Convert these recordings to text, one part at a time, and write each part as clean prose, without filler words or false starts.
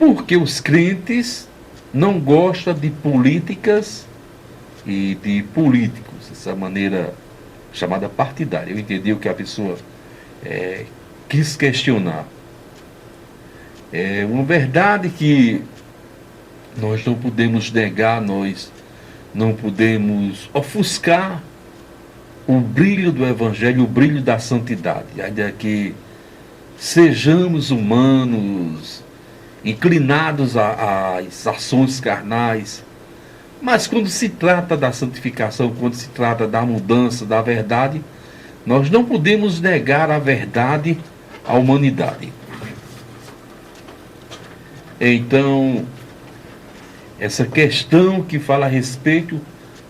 Porque os crentes não gostam de políticas e de políticos, essa maneira chamada partidária. Eu entendi o que a pessoa quis questionar. É uma verdade que nós não podemos negar, nós não podemos ofuscar o brilho do Evangelho, o brilho da santidade, ainda que sejamos humanos, inclinados às ações carnais, mas quando se trata da santificação, quando se trata da mudança, da verdade, nós não podemos negar a verdade à humanidade. Então, essa questão que fala a respeito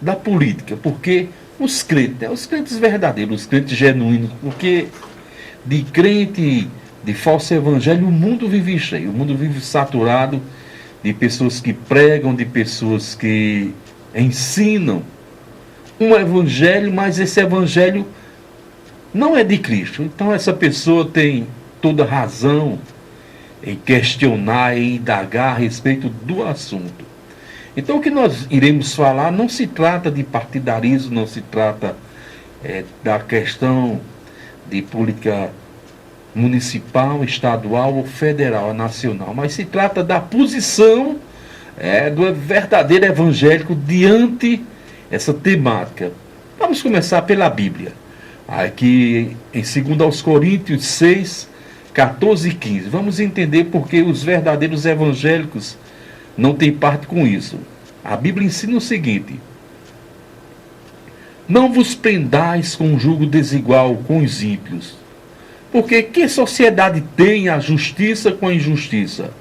da política, porque os crentes verdadeiros, os crentes genuínos, porque de crente, de falso evangelho, o mundo vive cheio, o mundo vive saturado de pessoas que pregam, de pessoas que ensinam um evangelho, mas esse evangelho não é de Cristo. Então essa pessoa tem toda razão em questionar, em indagar a respeito do assunto. Então o que nós iremos falar não se trata de partidarismo, não se trata da questão de política municipal, estadual ou federal, nacional, mas se trata da posição do verdadeiro evangélico diante essa temática. Vamos começar pela Bíblia. Aqui em 2 Coríntios 6, 14 e 15. Vamos entender porque os verdadeiros evangélicos não têm parte com isso. A Bíblia ensina o seguinte: não vos prendais com um jugo desigual com os ímpios, porque que sociedade tem a justiça com a injustiça?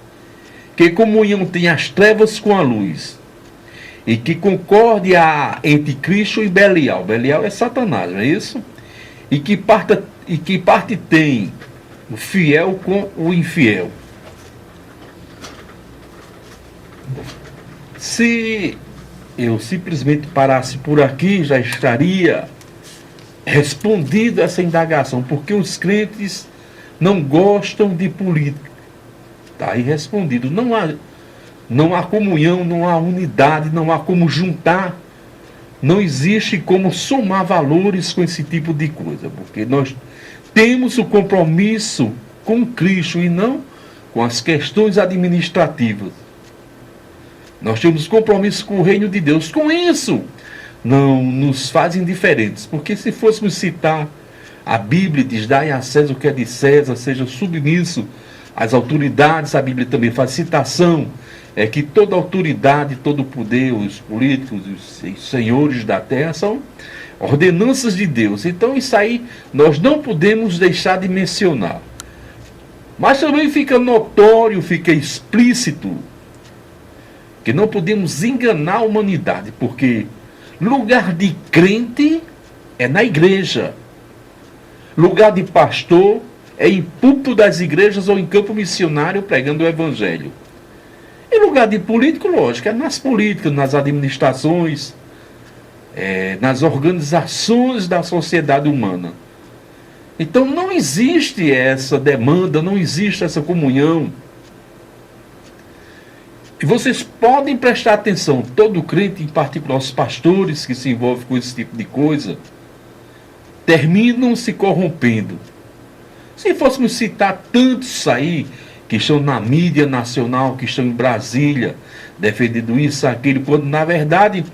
Que comunhão tem as trevas com a luz? E que concorde há entre Cristo e Belial? Belial é Satanás, não é isso? E que parte tem o fiel com o infiel? Se eu simplesmente parasse por aqui, já estaria respondido essa indagação, porque os crentes não gostam de política. Está aí respondido. Não há comunhão, não há unidade, não há como juntar, não existe como somar valores com esse tipo de coisa, porque nós temos o compromisso com Cristo e não com as questões administrativas. Nós temos compromisso com o reino de Deus. Com isso, não nos faz indiferentes, porque se fôssemos citar a Bíblia, diz: dai a César o que é de César, seja submisso às autoridades. A Bíblia também faz citação, que toda autoridade, todo poder, os políticos, os senhores da terra são ordenanças de Deus. Então isso aí nós não podemos deixar de mencionar. Mas também fica notório, fica explícito, que não podemos enganar a humanidade, porque lugar de crente é na igreja. Lugar de pastor é em púlpito das igrejas ou em campo missionário pregando o evangelho. E lugar de político, lógico, é nas políticas, nas administrações, nas organizações da sociedade humana. Então não existe essa demanda, não existe essa comunhão. E vocês podem prestar atenção, todo crente, em particular os pastores que se envolvem com esse tipo de coisa, terminam se corrompendo. Se fôssemos citar tantos aí, que estão na mídia nacional, que estão em Brasília, defendendo isso, aquilo, quando na verdade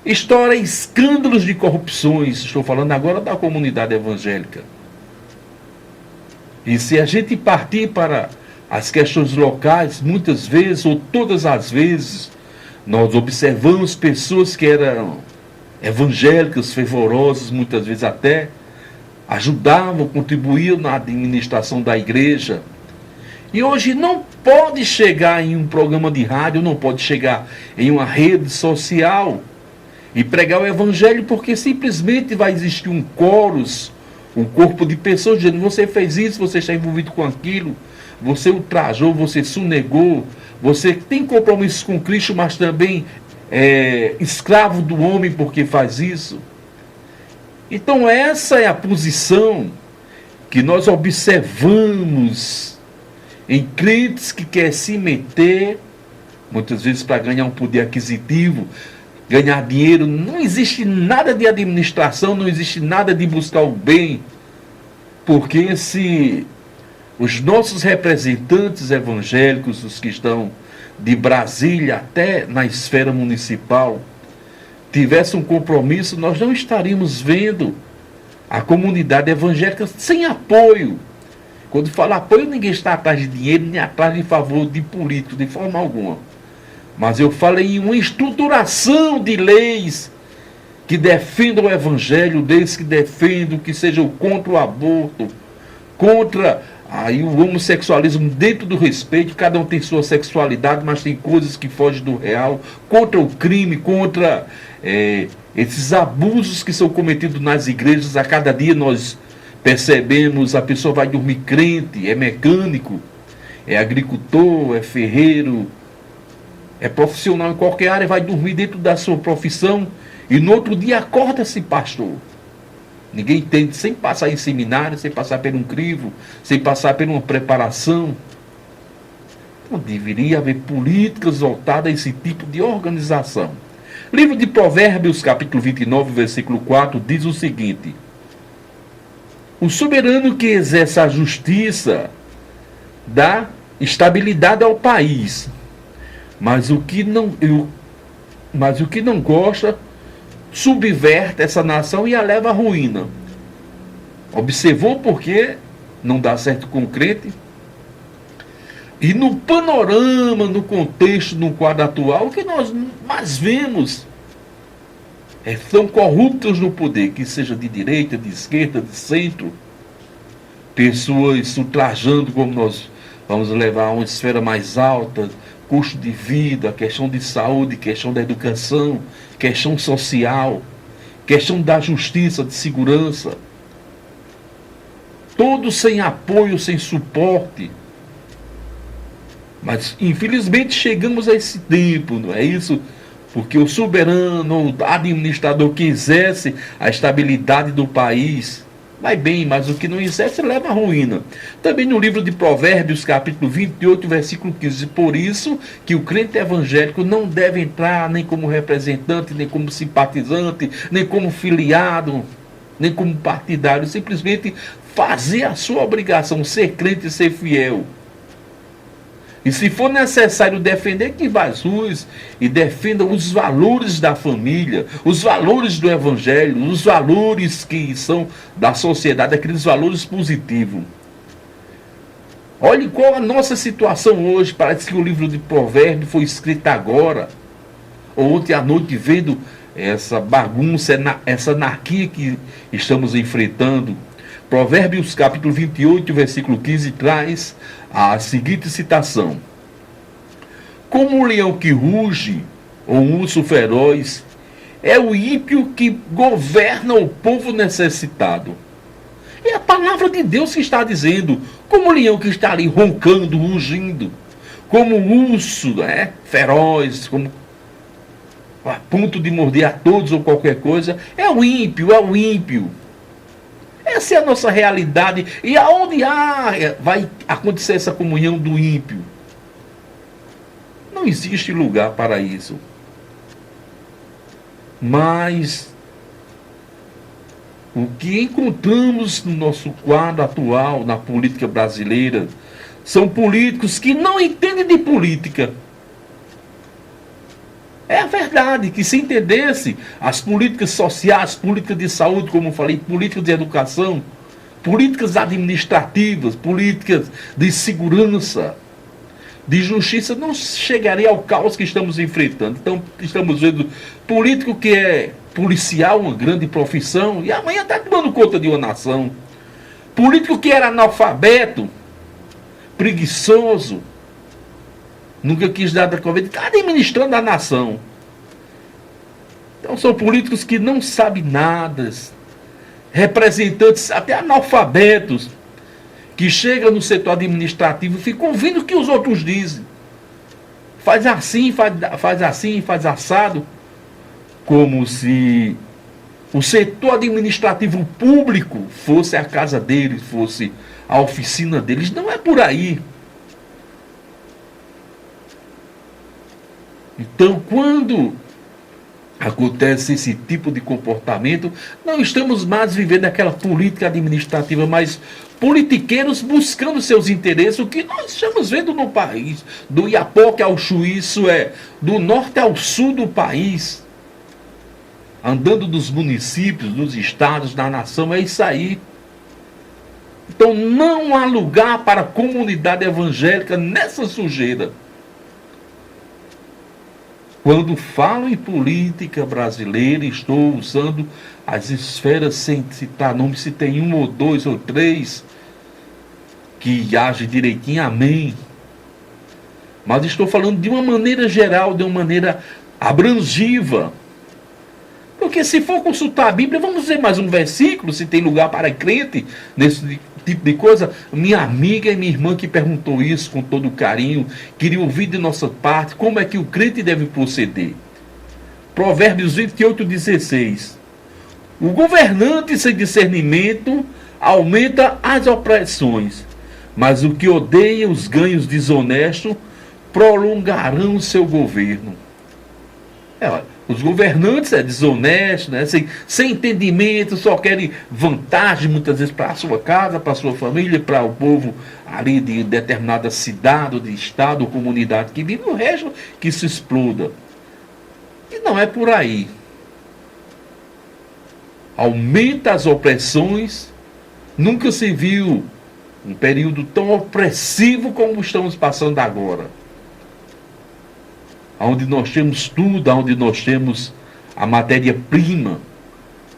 estoura escândalos de corrupções. Estou falando agora da comunidade evangélica. E se a gente partir para as questões locais, muitas vezes, ou todas as vezes, nós observamos pessoas que eram evangélicas, fervorosas, muitas vezes até ajudavam, contribuíam na administração da igreja. E hoje não pode chegar em um programa de rádio, não pode chegar em uma rede social e pregar o evangelho, porque simplesmente vai existir um chorus, um corpo de pessoas dizendo: você fez isso, você está envolvido com aquilo, você ultrajou, você sonegou, você tem compromisso com Cristo, mas também é escravo do homem porque faz isso. Então essa é a posição que nós observamos em crentes que querem se meter, muitas vezes para ganhar um poder aquisitivo, ganhar dinheiro. Não existe nada de administração, não existe nada de buscar o bem, porque se os nossos representantes evangélicos, os que estão de Brasília até na esfera municipal, tivessem um compromisso, nós não estaríamos vendo a comunidade evangélica sem apoio. Quando fala apoio, ninguém está atrás de dinheiro, nem atrás de favor de políticos, de forma alguma. Mas eu falo em uma estruturação de leis que defendam o evangelho, leis que defendam, que sejam contra o aborto, contra o homossexualismo dentro do respeito. Cada um tem sua sexualidade, mas tem coisas que fogem do real, contra o crime, contra esses abusos que são cometidos nas igrejas. A cada dia nós percebemos, a pessoa vai dormir crente, é mecânico, é agricultor, é ferreiro, é profissional em qualquer área, vai dormir dentro da sua profissão e no outro dia acorda-se pastor. Ninguém entende, sem passar em seminário, sem passar por um crivo, sem passar por uma preparação. Não deveria haver políticas voltadas a esse tipo de organização. Livro de Provérbios, capítulo 29, versículo 4, diz o seguinte: o soberano que exerce a justiça dá estabilidade ao país, mas o que não gosta subverte essa nação e a leva à ruína. Observou porque não dá certo com o crente? E no panorama, no contexto, no quadro atual, o que nós mais vemos são corruptos no poder, que seja de direita, de esquerda, de centro, pessoas ultrajando, como nós vamos levar a uma esfera mais alta, custo de vida, questão de saúde, questão da educação, questão social, questão da justiça, de segurança. Todos sem apoio, sem suporte. Mas, infelizmente, chegamos a esse tempo, não é isso? Porque o soberano, o administrador que exerce a estabilidade do país, vai bem, mas o que não exerce leva à ruína. Também no livro de Provérbios, capítulo 28, versículo 15. Por isso que o crente evangélico não deve entrar nem como representante, nem como simpatizante, nem como filiado, nem como partidário. Simplesmente fazer a sua obrigação, ser crente e ser fiel. E se for necessário defender, que vá às ruas e defenda os valores da família, os valores do evangelho, os valores que são da sociedade, aqueles valores positivos. Olhe qual a nossa situação hoje. Parece que o livro de Provérbios foi escrito agora, ou ontem à noite, vendo essa bagunça, essa anarquia que estamos enfrentando. Provérbios capítulo 28, versículo 15, traz a seguinte citação: como um leão que ruge, ou um urso feroz, é o ímpio que governa o povo necessitado. É a palavra de Deus que está dizendo, como o leão que está ali roncando, rugindo, como um urso feroz, como a ponto de morder a todos ou qualquer coisa, é o ímpio, é o ímpio. Essa é a nossa realidade. E aonde vai acontecer essa comunhão do ímpio? Não existe lugar para isso. Mas o que encontramos no nosso quadro atual, na política brasileira, são políticos que não entendem de política. É a verdade, que se entendesse as políticas sociais, políticas de saúde, como eu falei, políticas de educação, políticas administrativas, políticas de segurança, de justiça, não chegaria ao caos que estamos enfrentando. Então, estamos vendo político que é policial, uma grande profissão, e amanhã está tomando conta de uma nação. Político que era analfabeto, preguiçoso, nunca quis dar da conversa, está administrando a nação. Então são políticos que não sabem nada, representantes até analfabetos, que chegam no setor administrativo e ficam ouvindo o que os outros dizem. Faz assim, faz assim, faz assado, como se o setor administrativo público fosse a casa deles, fosse a oficina deles. Não é por aí. Então, quando acontece esse tipo de comportamento, não estamos mais vivendo aquela política administrativa, mas politiqueiros buscando seus interesses, o que nós estamos vendo no país, do Iapoque ao Chuí, isso é, do norte ao sul do país, andando dos municípios, dos estados, da nação, é isso aí. Então não há lugar para a comunidade evangélica nessa sujeira. Quando falo em política brasileira, estou usando as esferas sem citar nome, se tem um ou dois ou três que agem direitinho, amém. Mas estou falando de uma maneira geral, de uma maneira abrangiva. Porque se for consultar a Bíblia, vamos ver mais um versículo, se tem lugar para crente nesse tipo de coisa. Minha amiga e minha irmã que perguntou isso com todo carinho, queria ouvir de nossa parte como é que o crente deve proceder. Provérbios 28:16. O governante sem discernimento aumenta as opressões, mas o que odeia os ganhos desonestos prolongarão o seu governo. Os governantes desonestos, né? Sem entendimento, só querem vantagem muitas vezes para a sua casa, para a sua família, para o povo ali de determinada cidade, ou de estado, ou comunidade que vive, o resto que se exploda. E não é por aí. Aumenta as opressões, nunca se viu um período tão opressivo como estamos passando agora. Onde nós temos tudo, onde nós temos a matéria-prima,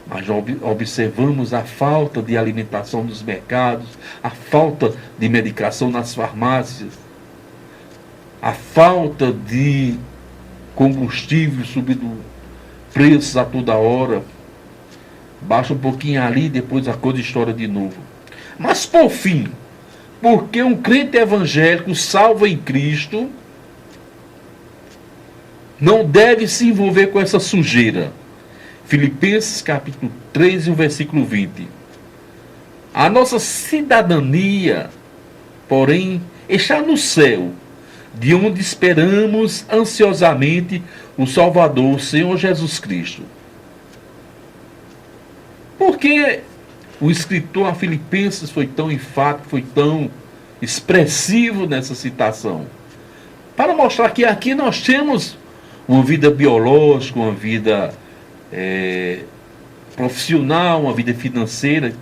mas observamos a falta de alimentação nos mercados, a falta de medicação nas farmácias, a falta de combustível subindo preços a toda hora. Baixa um pouquinho ali, depois a coisa estoura de novo. Mas por fim, porque um crente evangélico salvo em Cristo não deve se envolver com essa sujeira. Filipenses capítulo 3 e o versículo 20. A nossa cidadania, porém, está no céu, de onde esperamos ansiosamente o Salvador, o Senhor Jesus Cristo. Por que o escritor a Filipenses foi tão enfático, foi tão expressivo nessa citação? Para mostrar que aqui nós temos uma vida biológica, uma vida profissional, uma vida financeira,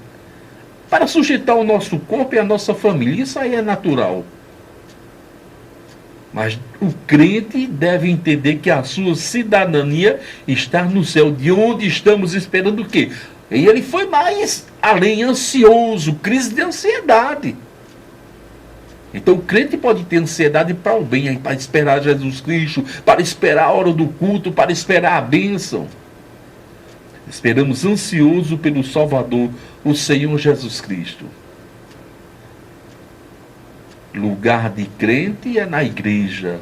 para sujeitar o nosso corpo e a nossa família. Isso aí é natural. Mas o crente deve entender que a sua cidadania está no céu, de onde estamos esperando o quê? E ele foi mais além, ansioso, crise de ansiedade. Então o crente pode ter ansiedade para o bem, para esperar Jesus Cristo, para esperar a hora do culto, para esperar a bênção. Esperamos ansioso pelo Salvador, o Senhor Jesus Cristo. Lugar de crente é na igreja.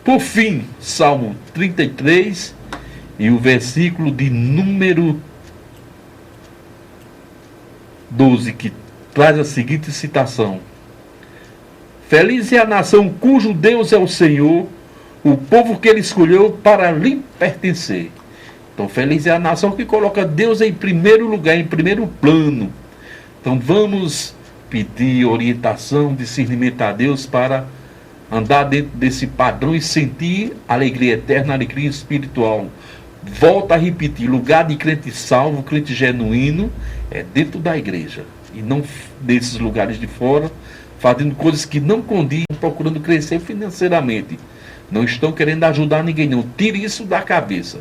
Por fim, Salmo 33 e o versículo de número 12, que traz a seguinte citação: Feliz é a nação cujo Deus é o Senhor, o povo que ele escolheu para lhe pertencer. Então, feliz é a nação que coloca Deus em primeiro lugar, em primeiro plano. Então, vamos pedir orientação, discernimento a Deus para andar dentro desse padrão e sentir alegria eterna, alegria espiritual. Volto a repetir, lugar de crente salvo, crente genuíno, é dentro da igreja. E não desses lugares de fora, fazendo coisas que não condizem, procurando crescer financeiramente. Não estão querendo ajudar ninguém, não. Tire isso da cabeça.